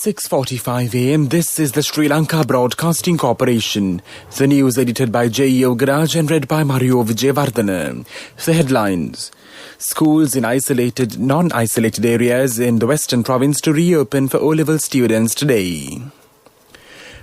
6:45 a.m. This is the Sri Lanka Broadcasting Corporation. The news edited by J. Yogaraj and read by Mario Vijayavardhana. The headlines. Schools in non-isolated areas in the Western Province to reopen for O-level students today.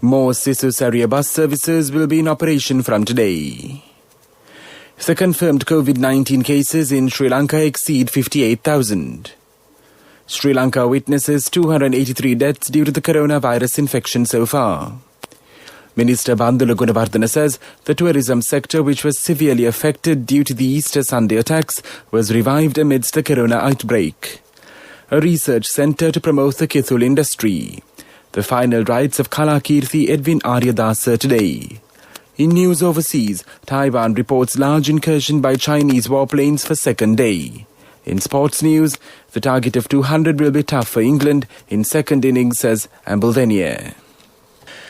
More Sisu Saria bus services will be in operation from today. The confirmed COVID-19 cases in Sri Lanka exceed 58,000. Sri Lanka witnesses 283 deaths due to the coronavirus infection so far. Minister Bandula Gunawardena says the tourism sector, which was severely affected due to the Easter Sunday attacks, was revived amidst the corona outbreak. A research centre to promote the Kithul industry. The final rites of Kalakirthi Edwin Aryadasa today. In news overseas, Taiwan reports large incursion by Chinese warplanes for second day. In sports news, the target of 200 will be tough for England in second innings, says Ambledenier.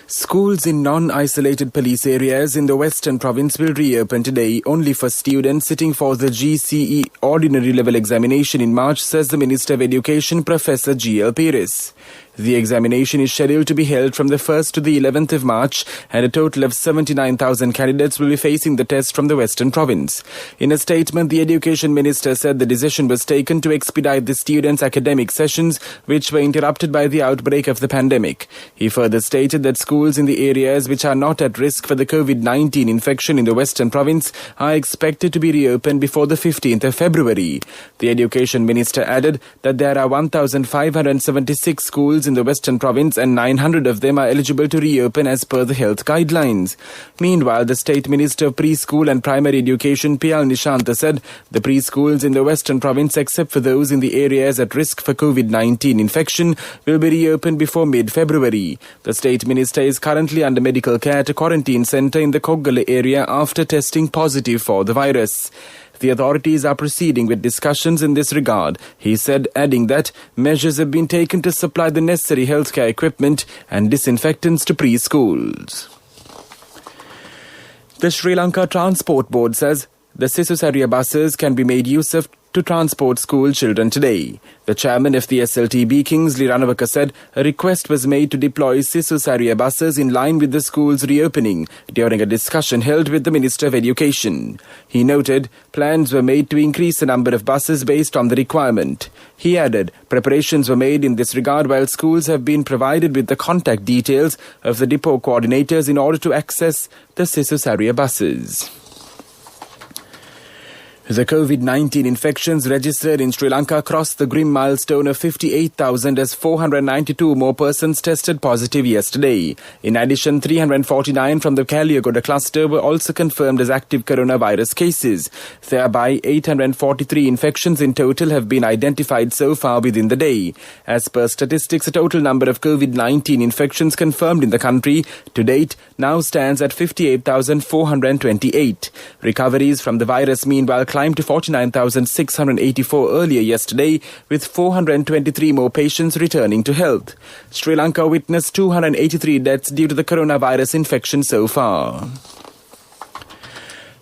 Schools in non-isolated police areas in the Western Province will reopen today only for students sitting for the GCE Ordinary Level Examination in March, says the Minister of Education, Professor G.L. Pires. The examination is scheduled to be held from the 1st to the 11th of March, and a total of 79,000 candidates will be facing the test from the Western Province. In a statement, the Education Minister said the decision was taken to expedite the students' academic sessions, which were interrupted by the outbreak of the pandemic. He further stated that schools in the areas which are not at risk for the COVID-19 infection in the Western Province are expected to be reopened before the 15th of February. The Education Minister added that there are 1,576 schools in the Western Province and 900 of them are eligible to reopen as per the health guidelines. Meanwhile, the State Minister of Preschool and Primary Education, P.L. Nishanta, said the preschools in the Western Province, except for those in the areas at risk for COVID-19 infection, will be reopened before mid-February. The State Minister is currently under medical care at a quarantine centre in the Koggala area after testing positive for the virus. The authorities are proceeding with discussions in this regard, he said, adding that measures have been taken to supply the necessary healthcare equipment and disinfectants to preschools. The Sri Lanka Transport Board says the Sisu Saria buses can be made use of to transport school children today. The chairman of the SLTB, Kingsley Ranawaka, said a request was made to deploy Sisu Saria buses in line with the school's reopening during a discussion held with the Minister of Education. He noted plans were made to increase the number of buses based on the requirement. He added preparations were made in this regard while schools have been provided with the contact details of the depot coordinators in order to access the Sisu Saria buses. The COVID-19 infections registered in Sri Lanka crossed the grim milestone of 58,000 as 492 more persons tested positive yesterday. In addition, 349 from the Kaliyagoda cluster were also confirmed as active coronavirus cases. Thereby, 843 infections in total have been identified so far within the day. As per statistics, the total number of COVID-19 infections confirmed in the country to date now stands at 58,428. Recoveries from the virus, meanwhile, climbed to 49,684 earlier yesterday, with 423 more patients returning to health. Sri Lanka witnessed 283 deaths due to the coronavirus infection so far.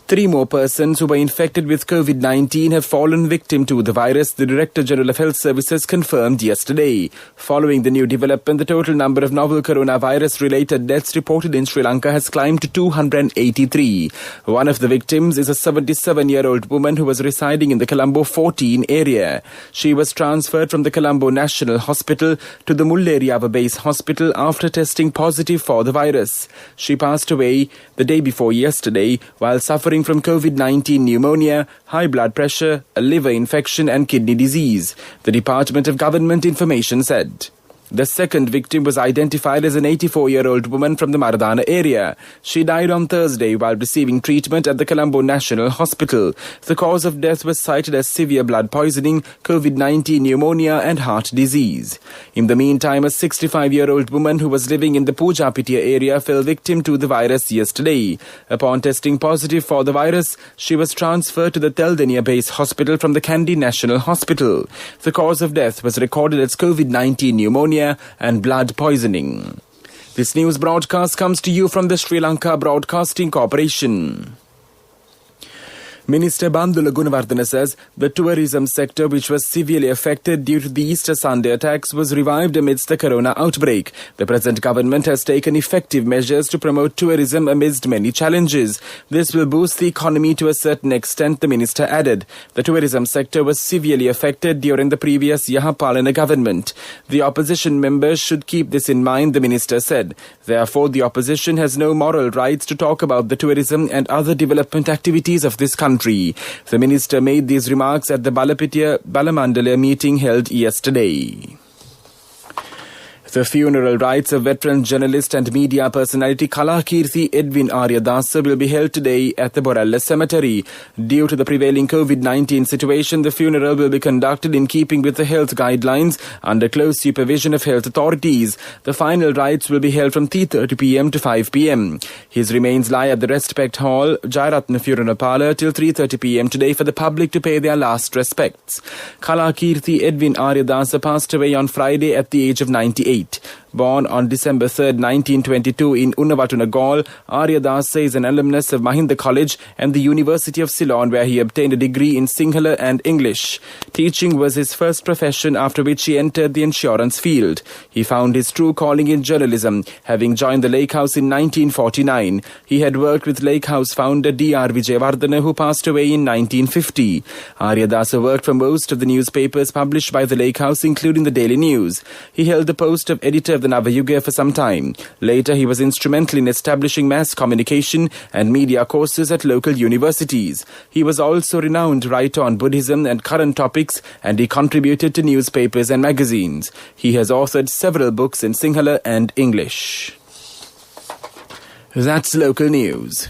3 more persons who were infected with COVID-19 have fallen victim to the virus, the Director General of Health Services confirmed yesterday. Following the new development, the total number of novel coronavirus-related deaths reported in Sri Lanka has climbed to 283. One of the victims is a 77-year-old woman who was residing in the Colombo 14 area. She was transferred from the Colombo National Hospital to the Mullaeriyawa Base Hospital after testing positive for the virus. She passed away the day before yesterday while suffering from COVID-19 pneumonia, high blood pressure, a liver infection and kidney disease, the Department of Government Information said. The second victim was identified as an 84-year-old woman from the Maradana area. She died on Thursday while receiving treatment at the Colombo National Hospital. The cause of death was cited as severe blood poisoning, COVID-19 pneumonia and heart disease. In the meantime, a 65-year-old woman who was living in the Pujapitiya area fell victim to the virus yesterday. Upon testing positive for the virus, she was transferred to the Teldenia Base Hospital from the Kandy National Hospital. The cause of death was recorded as COVID-19 pneumonia and blood poisoning. This news broadcast comes to you from the Sri Lanka Broadcasting Corporation. Minister Bandula Gunawardena says the tourism sector, which was severely affected due to the Easter Sunday attacks, was revived amidst the corona outbreak. The present government has taken effective measures to promote tourism amidst many challenges. This will boost the economy to a certain extent, the minister added. The tourism sector was severely affected during the previous Yahapalana government. The opposition members should keep this in mind, the minister said. Therefore, the opposition has no moral rights to talk about the tourism and other development activities of this country. The minister made these remarks at the Balapitiya Balamandala meeting held yesterday. The funeral rites of veteran journalist and media personality Kalakirthi Edwin Aryadasa will be held today at the Borella Cemetery. Due to the prevailing COVID-19 situation, the funeral will be conducted in keeping with the health guidelines under close supervision of health authorities. The final rites will be held from 3:30 p.m. to 5 p.m. His remains lie at the Respect Hall, Jayaratna Funeral Parlour till 3:30 p.m. today for the public to pay their last respects. Kalakirthi Edwin Aryadasa passed away on Friday at the age of 98. Born on December 3, 1922 in Unnavatuna, Gaul, Aryadasa is an alumnus of Mahinda College and the University of Ceylon, where he obtained a degree in Sinhala and English. Teaching was his first profession, after which he entered the insurance field. He found his true calling in journalism, having joined the Lake House in 1949. He had worked with Lake House founder D.R. Vijayavardhana, who passed away in 1950. Aryadasa worked for most of the newspapers published by the Lake House, including the Daily News. He held the post of editor of the Navayuga for some time. Later, he was instrumental in establishing mass communication and media courses at local universities. He was also a renowned writer on Buddhism and current topics, and he contributed to newspapers and magazines. He has authored several books in Sinhala and English. That's local news.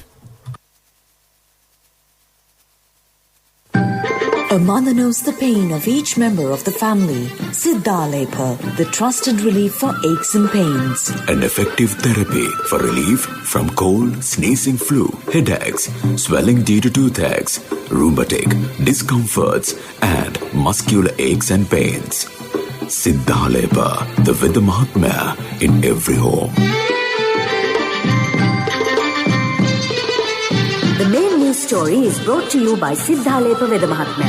A mother knows the pain of each member of the family. Siddhalepa, the trusted relief for aches and pains. An effective therapy for relief from cold, sneezing, flu, headaches, swelling due to toothaches, rheumatic, discomforts, and muscular aches and pains. Siddhalepa, the Veda Mahatmya in every home. The main news story is brought to you by Siddhalepa Veda Mahatmya.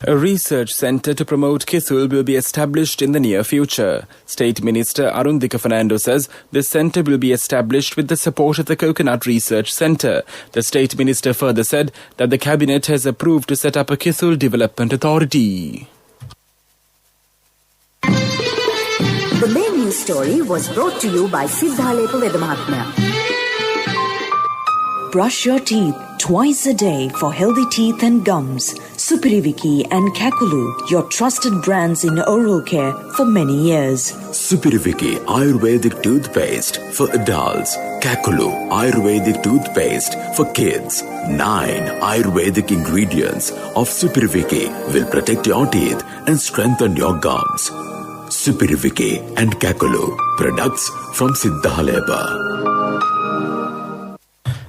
A research centre to promote Kithul will be established in the near future. State Minister Arundhika Fernando says this centre will be established with the support of the Coconut Research Centre. The State Minister further said that the Cabinet has approved to set up a Kithul Development Authority. The main news story was brought to you by Siddhalepa Veda Mahatmya. Brush your teeth twice a day for healthy teeth and gums. Supiriviki and Kakulu, your trusted brands in oral care for many years. Supiriviki Ayurvedic toothpaste for adults. Kakulu Ayurvedic toothpaste for kids. 9 Ayurvedic ingredients of Supiriviki will protect your teeth and strengthen your gums. Supiriviki and Kakulu, products from Siddhalepa.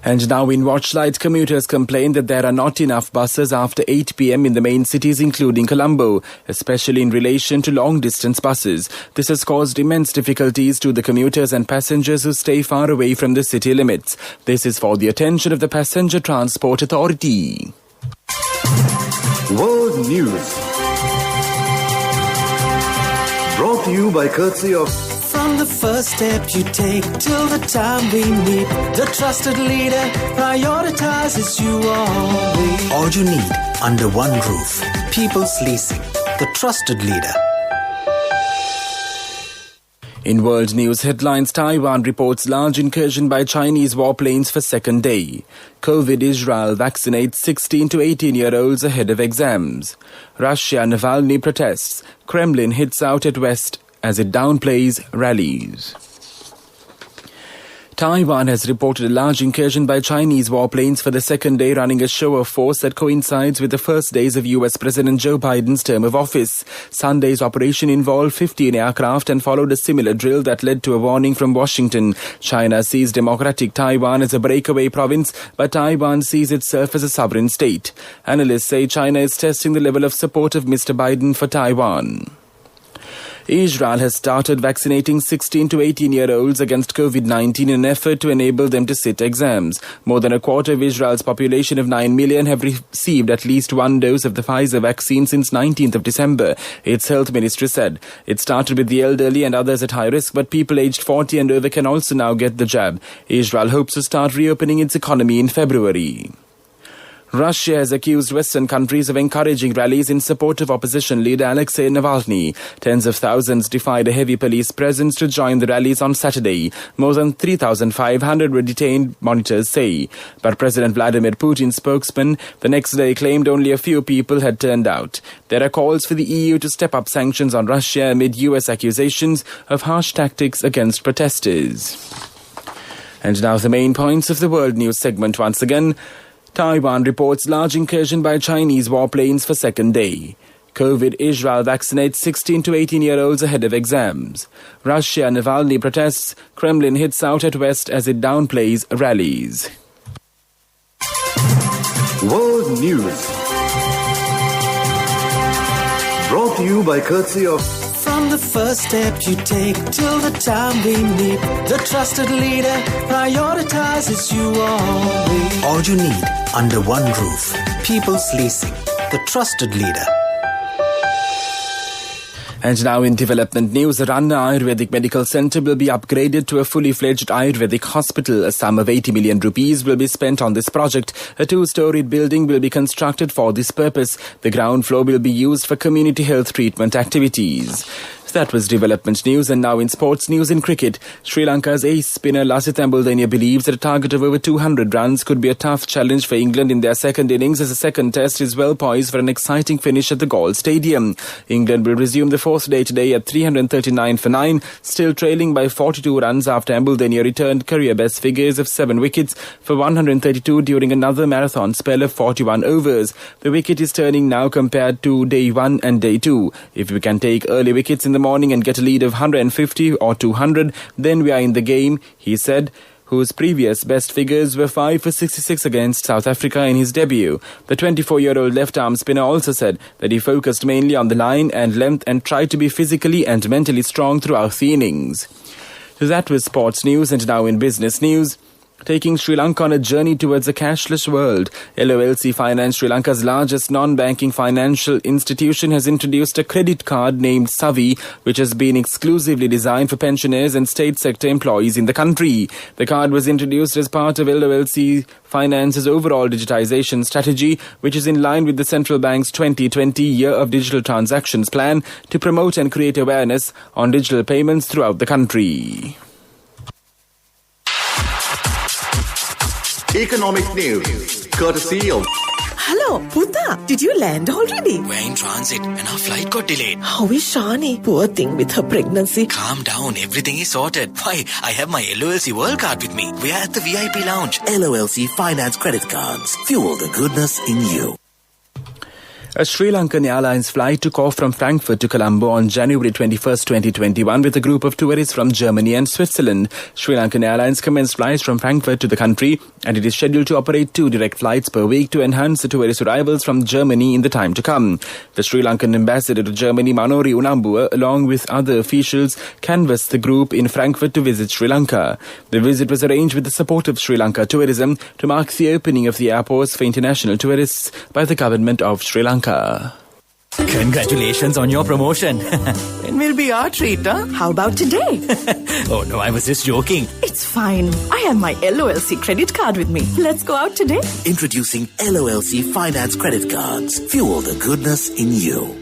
And now in Watchlight, commuters complain that there are not enough buses after 8 p.m. in the main cities, including Colombo, especially in relation to long-distance buses. This has caused immense difficulties to the commuters and passengers who stay far away from the city limits. This is for the attention of the Passenger Transport Authority. World News. Brought to you by courtesy of... From the first step you take till the time we meet, the trusted leader prioritizes you always. All you need under one roof. People's Leasing, the trusted leader. In world news headlines, Taiwan reports large incursion by Chinese warplanes for second day. COVID Israel vaccinates 16 to 18-year-olds ahead of exams. Russia Navalny protests. Kremlin hits out at West as it downplays rallies. Taiwan has reported a large incursion by Chinese warplanes for the second day, running a show of force that coincides with the first days of US President Joe Biden's term of office. Sunday's operation involved 15 aircraft and followed a similar drill that led to a warning from Washington. China sees Democratic Taiwan as a breakaway province, but Taiwan sees itself as a sovereign state. Analysts say China is testing the level of support of Mr. Biden for Taiwan. Israel has started vaccinating 16 to 18-year-olds against COVID-19 in an effort to enable them to sit exams. More than a quarter of Israel's population of 9 million have received at least one dose of the Pfizer vaccine since 19th of December, its health ministry said. It started with the elderly and others at high risk, but people aged 40 and over can also now get the jab. Israel hopes to start reopening its economy in February. Russia has accused Western countries of encouraging rallies in support of opposition leader Alexei Navalny. Tens of thousands defied a heavy police presence to join the rallies on Saturday. More than 3,500 were detained, monitors say. But President Vladimir Putin's spokesman the next day claimed only a few people had turned out. There are calls for the EU to step up sanctions on Russia amid US accusations of harsh tactics against protesters. And now the main points of the world news segment once again. Taiwan reports large incursion by Chinese warplanes for second day. COVID, Israel vaccinates 16 to 18-year-olds ahead of exams. Russia, Navalny protests. Kremlin hits out at West as it downplays rallies. World News. Brought to you by courtesy of... From the first step you take till the time we meet, the trusted leader prioritizes you always. All you need under one roof. People's Leasing, the trusted leader. And now in development news, the Ranna Ayurvedic Medical Centre will be upgraded to a fully fledged Ayurvedic hospital. A sum of 80 million rupees will be spent on this project. A two-storied building will be constructed for this purpose. The ground floor will be used for community health treatment activities. That was development news, and now in sports news. In cricket, Sri Lanka's ace spinner Lasith Ambulideniya believes that a target of over 200 runs could be a tough challenge for England in their second innings, as the second test is well poised for an exciting finish at the Gall Stadium. England will resume the fourth day today at 339 for 9, still trailing by 42 runs after Ambulideniya returned career best figures of 7 wickets for 132 during another marathon spell of 41 overs. The wicket is turning now compared to day 1 and day 2. If we can take early wickets in the morning and get a lead of 150 or 200, then we are in the game, he said, whose previous best figures were 5 for 66 against South Africa in his debut. The 24-year-old left-arm spinner also said that he focused mainly on the line and length and tried to be physically and mentally strong throughout the innings. So that was sports news, and now in business news. Taking Sri Lanka on a journey towards a cashless world, LOLC Finance, Sri Lanka's largest non-banking financial institution, has introduced a credit card named Savi, which has been exclusively designed for pensioners and state sector employees in the country. The card was introduced as part of LOLC Finance's overall digitization strategy, which is in line with the central bank's 2020 Year of Digital Transactions plan to promote and create awareness on digital payments throughout the country. Economic news, courtesy of... Hello, Puta. Did you land already? We're in transit and our flight got delayed. How is Shani? Poor thing with her pregnancy. Calm down, everything is sorted. Why, I have my LOLC World Card with me. We are at the VIP lounge. LOLC Finance Credit Cards. Fuel the goodness in you. A Sri Lankan Airlines flight took off from Frankfurt to Colombo on January 21st, 2021 with a group of tourists from Germany and Switzerland. Sri Lankan Airlines commenced flights from Frankfurt to the country, and it is scheduled to operate 2 direct flights per week to enhance the tourist arrivals from Germany in the time to come. The Sri Lankan ambassador to Germany, Manori Unambua, along with other officials, canvassed the group in Frankfurt to visit Sri Lanka. The visit was arranged with the support of Sri Lanka Tourism to mark the opening of the airports for international tourists by the government of Sri Lanka. Congratulations on your promotion. It will be our treat, huh? How about today? Oh no, I was just joking. It's fine. I have my LOLC credit card with me. Let's go out today. Introducing LOLC Finance Credit Cards. Fuel the goodness in you.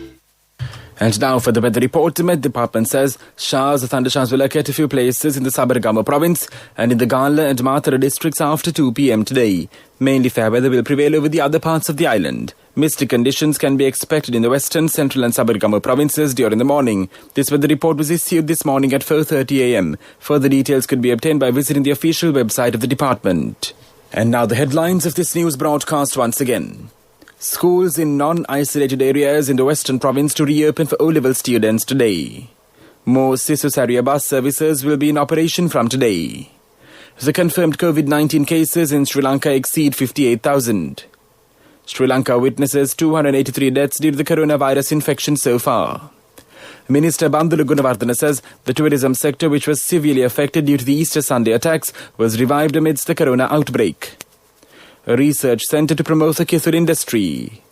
And now for the weather report. The Met Department says showers or thunderstorms will occur at a few places in the Sabaragamu province and in the Gala and Matara districts after 2 p.m. today. Mainly fair weather will prevail over the other parts of the island. Misty conditions can be expected in the western, central and Sabaragamu provinces during the morning. This weather report was issued this morning at 4:30 a.m. Further details could be obtained by visiting the official website of the department. And now the headlines of this news broadcast once again. Schools in non-isolated areas in the western province to reopen for O-level students today. More Sisu Saria bus services will be in operation from today. The confirmed COVID-19 cases in Sri Lanka exceed 58,000. Sri Lanka witnesses 283 deaths due to the coronavirus infection so far. Minister Bandula Gunawardena says the tourism sector, which was severely affected due to the Easter Sunday attacks, was revived amidst the corona outbreak. A research centre to promote the Kithur industry.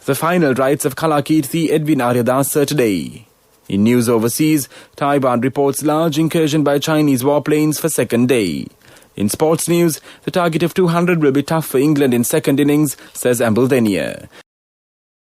The final rites of Kalakirti Edwin Aryadas are today. In news overseas, Taiwan reports large incursion by Chinese warplanes for second day. In sports news, the target of 200 will be tough for England in second innings, says Ambaldenia.